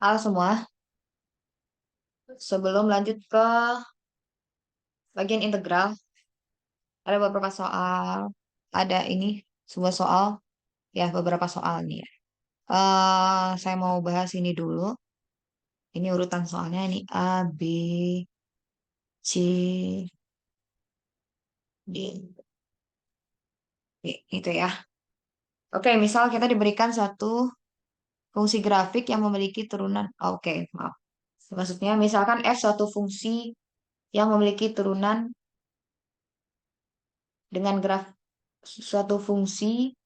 Halo semua, sebelum lanjut ke bagian integral, ada beberapa soal, ada ini, sebuah soal, ya beberapa soal nih ya. Saya mau bahas ini dulu, ini urutan soalnya ini A, B, C, D, B, itu ya. Oke, misal kita diberikan satu fungsi grafik yang memiliki turunan, oke, maaf. Maksudnya misalkan F suatu fungsi yang memiliki turunan dengan graf suatu fungsi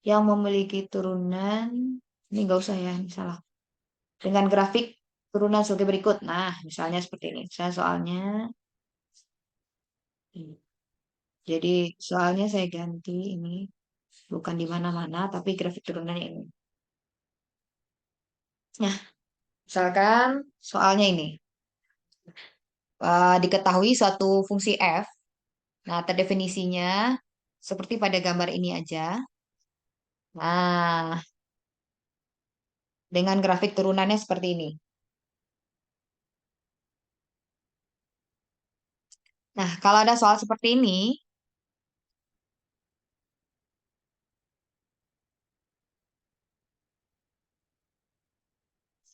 yang memiliki turunan, ini enggak usah ya, misalnya dengan grafik turunan sebagai berikut. Nah, misalnya seperti ini. Misalnya soalnya, ini. Jadi soalnya saya ganti ini, bukan di mana-mana, tapi grafik turunannya ini. Nah, misalkan soalnya ini. Diketahui suatu fungsi f. Nah, terdefinisinya seperti pada gambar ini aja. Nah, dengan grafik turunannya seperti ini. Nah, kalau ada soal seperti ini,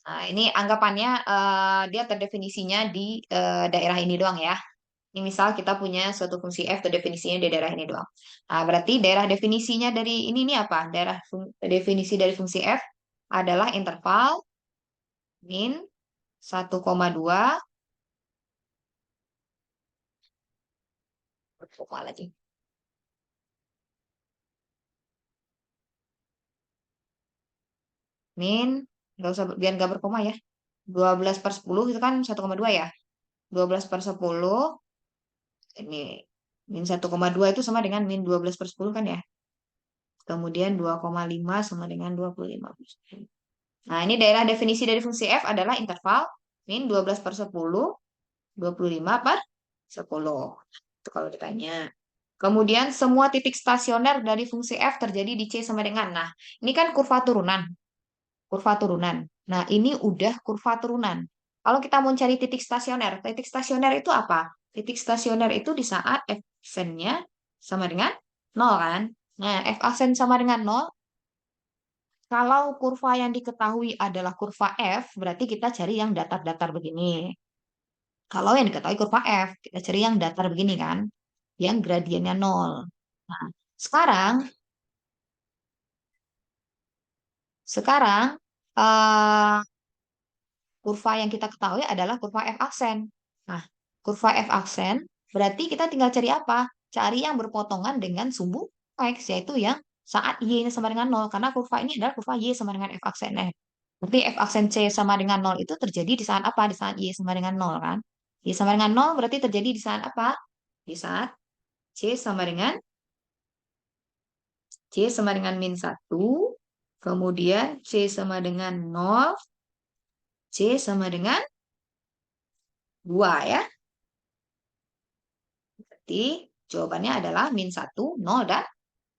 nah, ini anggapannya dia terdefinisinya di daerah ini doang ya. Ini misal kita punya suatu fungsi f terdefinisinya di daerah ini doang. Nah, berarti daerah definisinya dari ini apa? Definisi dari fungsi f adalah interval min 1,2 koma lagi. Min, nggak usah, biar nggak berkoma ya. 12/10 itu kan 1,2 ya. 12/10 ini min 1,2 itu sama dengan min 12/10 kan ya. Kemudian 2,5 sama dengan 25. Nah, ini daerah definisi dari fungsi f adalah interval min 12/10, 25/10. Itu kalau ditanya. Kemudian semua titik stasioner dari fungsi f terjadi di C sama dengan. Nah, ini kan kurva turunan. Kurva turunan. Nah, ini udah kurva turunan. Kalau kita mau cari titik stasioner itu apa? Titik stasioner itu di saat f aksennya sama dengan 0 kan? Nah, f aksen sama dengan 0. Kalau kurva yang diketahui adalah kurva F, berarti kita cari yang datar-datar begini. Kalau yang diketahui kurva F, kita cari yang datar begini kan, yang gradiennya 0. Nah, sekarang, sekarang eh, kurva yang kita ketahui adalah kurva F aksen. Nah, kurva F aksen berarti kita tinggal cari apa? Cari yang berpotongan dengan sumbu X, yaitu yang saat Y-nya sama dengan 0. Karena kurva ini adalah kurva Y sama dengan F aksen F. Berarti F aksen C sama dengan 0 itu terjadi di saat apa? Di saat Y sama dengan 0 kan? Y sama dengan 0 berarti terjadi di saat apa? Di saat C sama dengan min 1, kemudian C sama dengan 0, C sama dengan 2 ya. Berarti jawabannya adalah min 1, 0, dan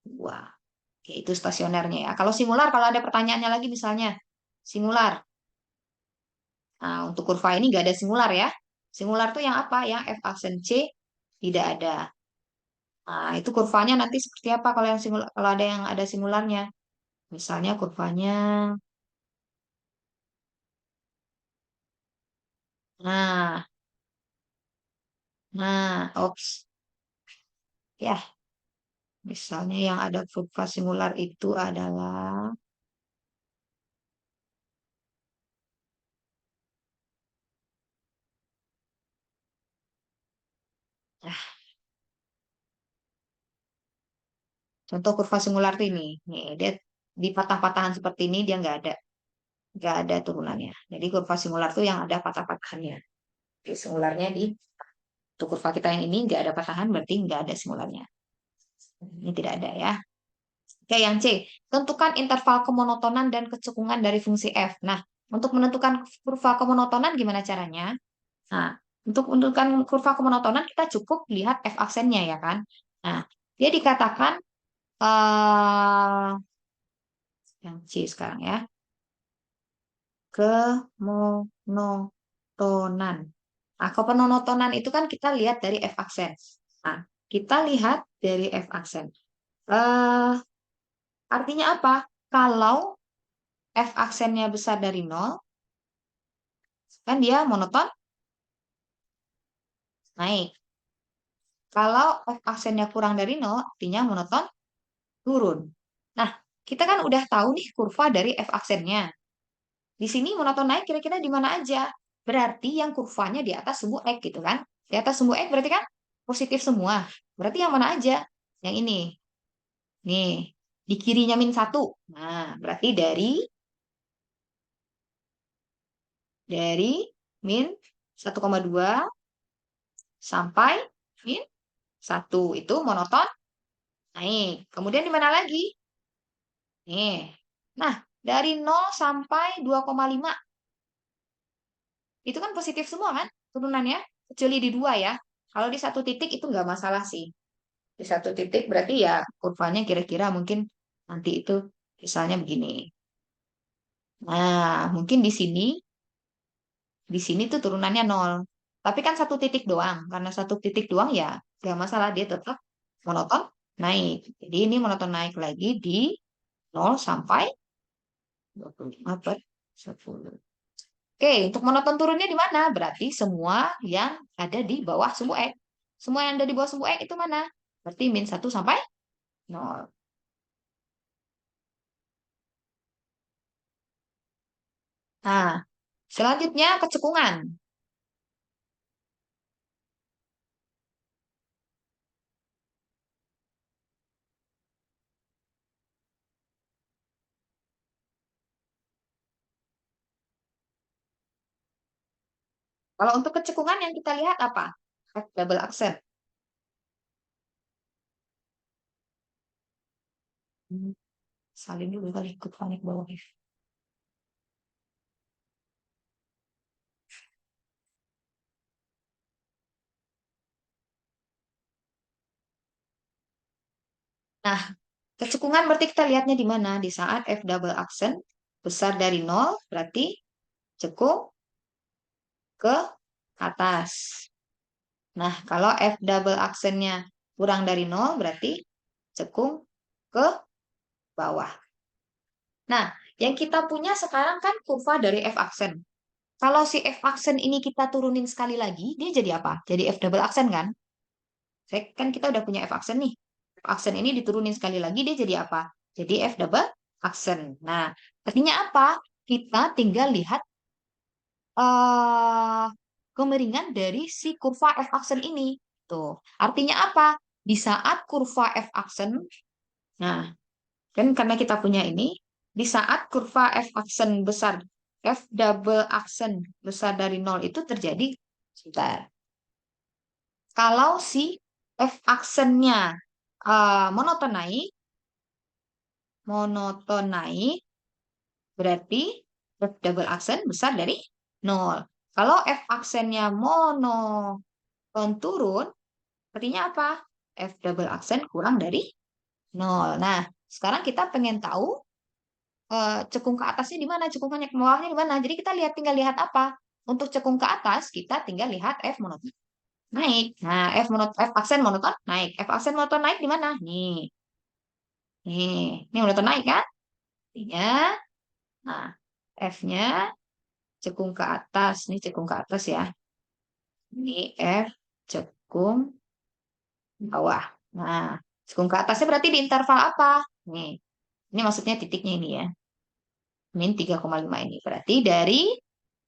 2. Oke, itu stasionernya ya. Kalau singular, kalau ada pertanyaannya lagi misalnya, singular. Nah, untuk kurva ini nggak ada singular ya. Singular tuh yang apa? Yang F aksen C tidak ada. Nah, itu kurvanya nanti seperti apa kalau yang singular, kalau ada yang ada singularnya. Misalnya kurvanya, nah, ops. Ya, misalnya yang ada kurva singular itu adalah, nah, contoh kurva singular tuh ini. Nih, dia di patah-patahan seperti ini dia nggak ada turunannya. Jadi kurva singular tuh yang ada patah-patahannya. Jadi singularnya di untuk kurva kita yang ini nggak ada patahan berarti nggak ada singularnya. Ini tidak ada ya. Oke, yang C. Tentukan interval kemonotonan dan kecekungan dari fungsi f. Nah, untuk menentukan kurva kemonotonan gimana caranya? Nah, untuk menentukan kurva kemonotonan kita cukup lihat f aksennya ya kan. Nah, dia dikatakan yang C sekarang ya. kemonotonan. Nah, kemonotonan itu kan kita lihat dari F aksen. Nah, kita lihat dari F aksen. Eh, artinya apa? Kalau F aksennya besar dari nol, kan dia monoton naik. Kalau F aksennya kurang dari nol, artinya monoton turun. Nah, kita kan udah tahu nih kurva dari F aksennya. Di sini monoton naik kira-kira di mana aja? Berarti yang kurvanya di atas sumbu X gitu kan? Di atas sumbu X berarti kan positif semua. Berarti yang mana aja? Yang ini. Nih, di kirinya -1. Nah, berarti dari -1,2 sampai -1 itu monoton naik. Kemudian di mana lagi? Nih. Nah, dari 0 sampai 2,5 itu kan positif semua kan turunannya, kecuali di dua ya. Kalau di satu titik itu nggak masalah sih. Di satu titik berarti ya kurvanya kira-kira mungkin nanti itu misalnya begini. Nah, mungkin di sini tuh turunannya nol. Tapi kan satu titik doang. Karena satu titik doang ya nggak masalah dia tetap monoton naik. Jadi ini monoton naik lagi di 0 sampai 25 per 10. Oke, untuk monoton turunnya di mana? Berarti semua yang ada di bawah sumbu X. Semua yang ada di bawah sumbu X itu mana? Berarti -1 sampai 0. Nah, selanjutnya kecekungan. Kalau untuk kecekungan yang kita lihat apa? F double accent. Hmm, Salin dulu kali ikut panik bawah. Nah, kecekungan berarti kita lihatnya di mana? Di saat F double accent besar dari nol, berarti cekung ke atas. Nah, kalau F double accentnya kurang dari nol, berarti cekung ke bawah. Nah, yang kita punya sekarang kan kurva dari F accent. Kalau si F accent ini kita turunin sekali lagi, dia jadi apa? Jadi F double accent kan? Kan kita udah punya F accent nih. F accent ini diturunin sekali lagi, dia jadi apa? Jadi F double accent. Nah, artinya apa? Kita tinggal lihat eh kemiringan dari si kurva F aksen ini. Tuh. Artinya apa? Di saat kurva F aksen, nah, kan karena kita punya ini, di saat kurva F aksen besar, F double aksen besar dari nol itu terjadi, sebentar. Kalau si F aksennya monoton naik, berarti F double aksen besar dari nol. Kalau F aksennya monoton turun, artinya apa? F double aksen kurang dari nol. Nah, sekarang kita pengen tahu cekung ke atasnya di mana, cekung ke bawahnya di mana. Jadi kita tinggal lihat apa? Untuk cekung ke atas, kita tinggal lihat F monoton naik. Nah, F aksen monoton naik. F aksen monoton naik di mana? Nih monoton naik kan? Artinya, nah, F-nya cekung ke atas. Ini cekung ke atas ya. Ini F cekung bawah. Nah, cekung ke atasnya berarti di interval apa? Nih, ini maksudnya titiknya ini ya. -3,5 ini. Berarti dari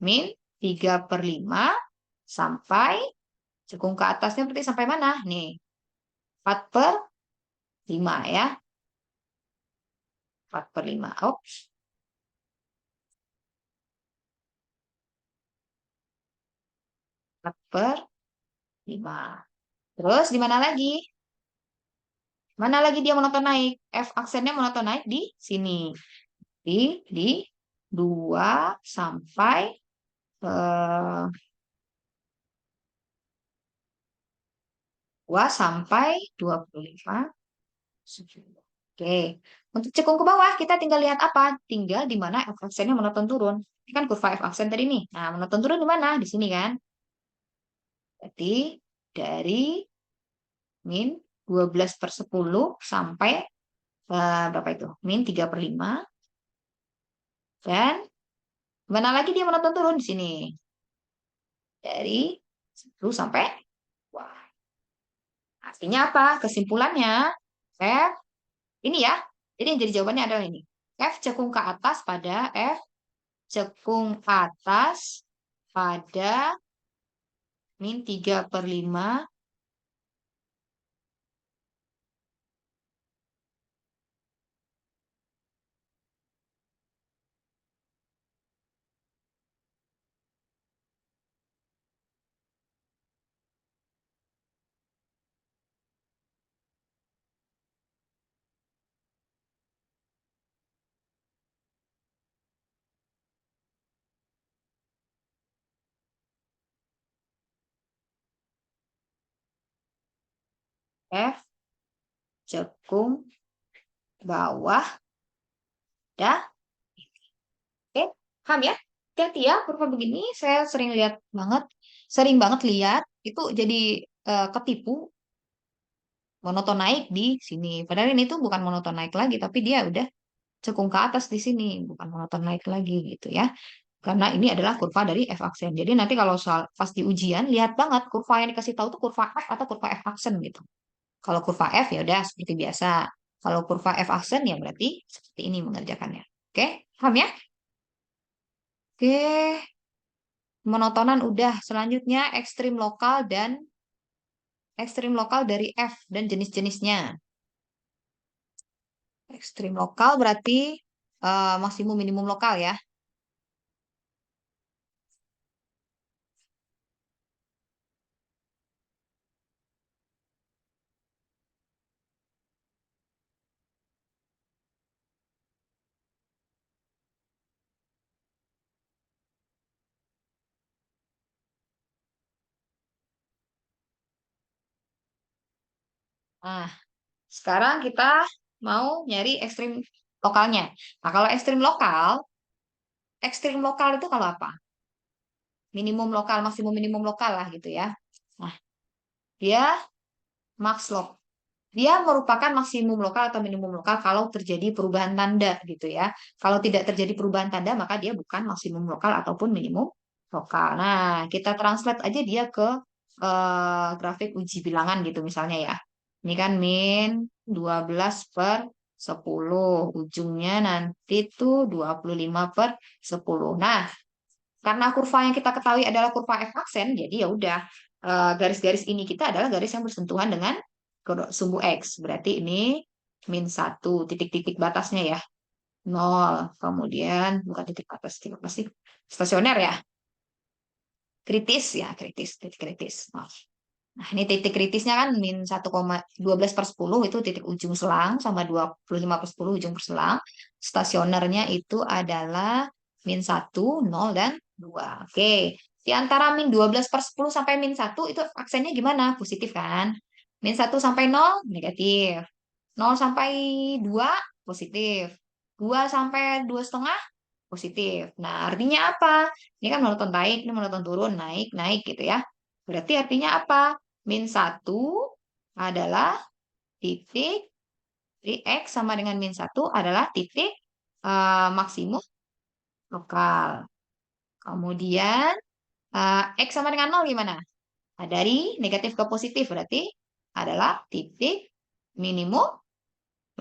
-3/5 sampai cekung ke atasnya berarti sampai mana? Nih, 4/5 ya. 4/5. Oh, 4/5. Terus di mana lagi? Mana lagi dia monoton naik? F aksennya monoton naik di sini. Di 2 sampai eh, 2 sampai 25. Oke. Untuk cekung ke bawah, kita tinggal lihat apa? Tinggal di mana f aksennya monoton turun. Ini kan kurva f aksen tadi nih. Nah, monoton turun di mana? Di sini kan. Berarti dari min 12/10 sampai berapa itu? Min 3/5. Dan mana lagi dia monoton turun di sini? Dari 10 sampai wah. Artinya apa? Kesimpulannya, F ini ya. Jadi yang jadi jawabannya adalah ini. F cekung ke atas pada F cekung atas pada min 3/5 F cekung bawah dah. Oke, paham ya? Hati-hati ya, kurva begini saya sering banget lihat itu jadi ketipu monoton naik di sini. Padahal ini tuh bukan monoton naik lagi, tapi dia udah cekung ke atas di sini, bukan monoton naik lagi gitu ya. Karena ini adalah kurva dari f aksen. Jadi nanti kalau soal pas di ujian lihat banget kurva yang dikasih tahu tuh kurva f atau kurva f aksen gitu. Kalau kurva f ya udah seperti biasa. Kalau kurva f aksen ya berarti seperti ini mengerjakannya. Oke, paham ya? Oke, monotonan udah. Selanjutnya ekstrim lokal dari f dan jenis-jenisnya. Ekstrim lokal berarti maksimum minimum lokal ya. Nah, sekarang kita mau nyari ekstrim lokalnya. Nah, kalau ekstrim lokal itu kalau apa? Minimum lokal, maksimum minimum lokal lah gitu ya. Nah, dia max lok. Dia merupakan maksimum lokal atau minimum lokal kalau terjadi perubahan tanda gitu ya. Kalau tidak terjadi perubahan tanda, maka dia bukan maksimum lokal ataupun minimum lokal. Nah, kita translate aja dia ke grafik uji bilangan gitu misalnya ya. Ini kan min 12/10. Ujungnya nanti tuh 25/10. Nah, karena kurva yang kita ketahui adalah kurva f aksen, jadi ya udah garis-garis ini kita adalah garis yang bersentuhan dengan sumbu X. Berarti ini min 1, titik-titik batasnya ya. 0, kemudian bukan titik batas sih, stasioner ya. Kritis, titik kritis. Nah, ini titik kritisnya kan min 1,12/10 itu titik ujung selang sama 25/10 ujung perselang. Stasionernya itu adalah min 1, 0, dan 2. Oke, di antara min 12/10 sampai min 1 itu aksennya gimana? Positif kan? Min 1 sampai 0, negatif. 0 sampai 2, positif. 2 sampai 2,5, positif. Nah, artinya apa? Ini kan monoton naik, ini monoton turun, naik, naik gitu ya. Berarti artinya apa? min 1 adalah titik, di X sama dengan min 1 adalah titik maksimum lokal. Kemudian X sama dengan 0 gimana? Nah, dari negatif ke positif berarti adalah titik minimum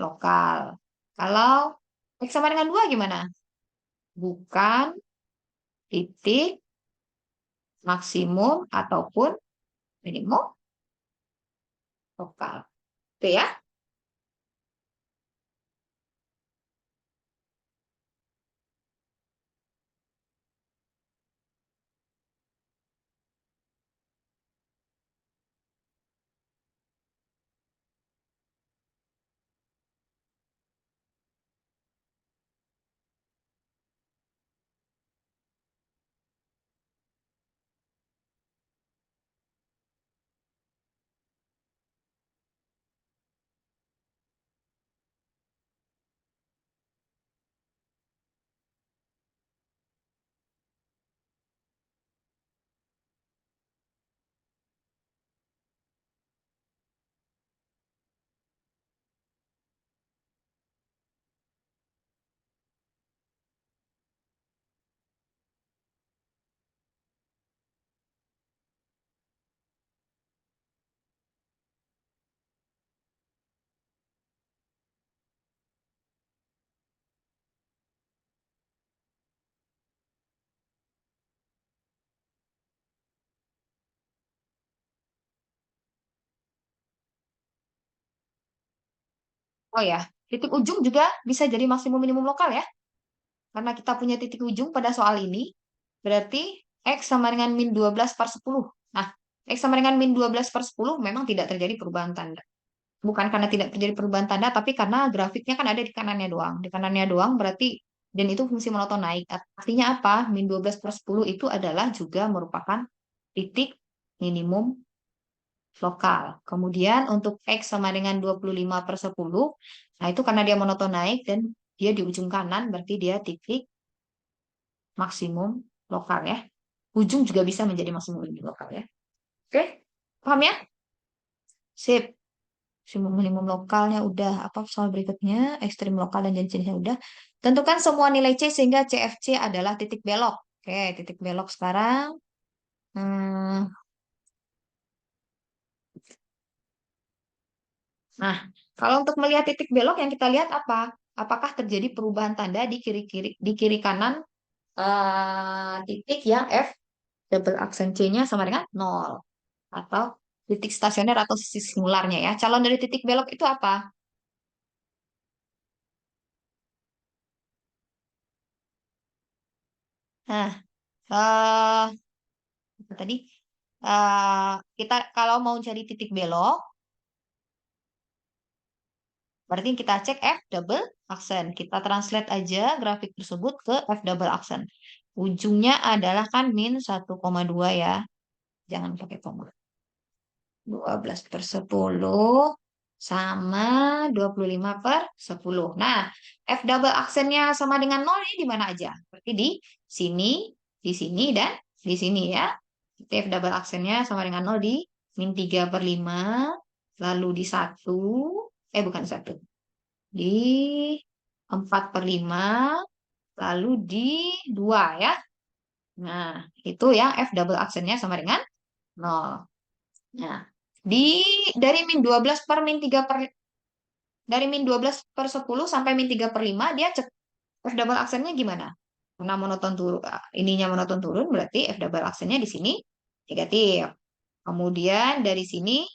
lokal. Kalau X sama dengan 2 gimana? Bukan titik maksimum ataupun minimum lokal. Oke ya? Oh ya, titik ujung juga bisa jadi maksimum minimum lokal ya. Karena kita punya titik ujung pada soal ini, berarti X sama dengan min 12/10. Nah, X sama dengan min 12/10 memang tidak terjadi perubahan tanda. Bukan karena tidak terjadi perubahan tanda, tapi karena grafiknya kan ada di kanannya doang. Di kanannya doang berarti, dan itu fungsi monoton naik. Artinya apa? Min 12/10 itu adalah juga merupakan titik minimum lokal. Kemudian untuk X sama dengan 25/10, nah itu karena dia monoton naik dan dia di ujung kanan, berarti dia titik maksimum lokal ya. Ujung juga bisa menjadi maksimum lokal ya. Oke, paham ya? Sip. Maksimum minimum lokalnya udah. Apa soal berikutnya? Ekstrim lokal dan jenisnya udah. Tentukan semua nilai C sehingga CFC adalah titik belok. Oke, titik belok sekarang. Hmm, Nah, kalau untuk melihat titik belok yang kita lihat apa? Apakah terjadi perubahan tanda di kiri kanan titik yang F double aksen C-nya sama dengan nol, atau titik stasioner atau sisi singularnya ya. Calon dari titik belok itu apa? Nah, apa tadi? Kita kalau mau cari titik belok, berarti kita cek F double aksen. Kita translate aja grafik tersebut ke F double aksen. Ujungnya adalah kan min 1,2 ya. Jangan pakai koma. 12/10 sama 25/10. Nah, F double aksennya sama dengan 0 ini di mana aja? Berarti di sini, dan di sini ya. Jadi F double aksennya sama dengan 0 di min 3/5, lalu di 1, bukan 1, di 4/5, lalu di 2 ya. Nah, itu yang F double aksennya sama dengan 0. Nah, di dari min 12 per min 3 per dari min 12/10 sampai min 3/5 dia cek F double aksennya gimana? Karena monoton turun, ininya monoton turun berarti F double aksennya di sini negatif. Kemudian dari sini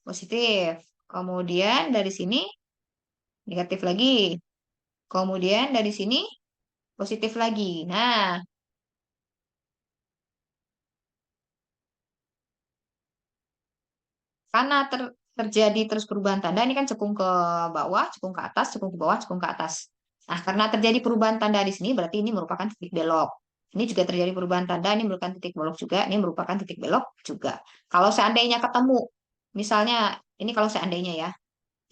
positif. Kemudian dari sini negatif lagi. Kemudian dari sini positif lagi. Nah, karena terjadi terus perubahan tanda, ini kan cekung ke bawah, cekung ke atas, cekung ke bawah, cekung ke atas. Nah, karena terjadi perubahan tanda di sini, berarti ini merupakan titik belok. Ini juga terjadi perubahan tanda, ini merupakan titik belok juga, ini merupakan titik belok juga. Kalau seandainya ketemu, misalnya, ini kalau seandainya ya,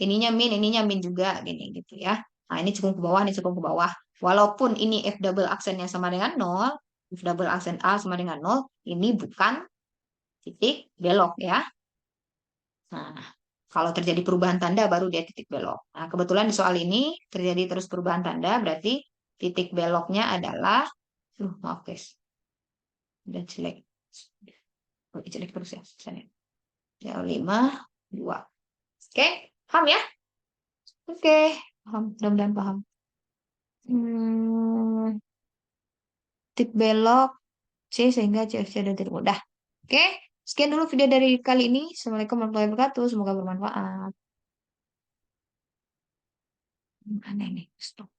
ininya min juga, gini gitu ya. Nah, ini cekung ke bawah, ini cekung ke bawah. Walaupun ini F double aksennya sama dengan nol, F double aksen A sama dengan nol, ini bukan titik belok ya. Nah, kalau terjadi perubahan tanda baru dia titik belok. Nah, kebetulan di soal ini terjadi terus perubahan tanda, berarti titik beloknya adalah, maaf guys, udah jelek. Jelek terus ya. Saya. Ya, 5, 2. Oke, paham ya? Oke, paham. Mudah-mudahan paham. Hmm, titik belok C sehingga CFC dan titik mudah. Oke, sekian dulu video dari kali ini. Assalamualaikum warahmatullahi wabarakatuh. Semoga bermanfaat. Aneh nih. Stop.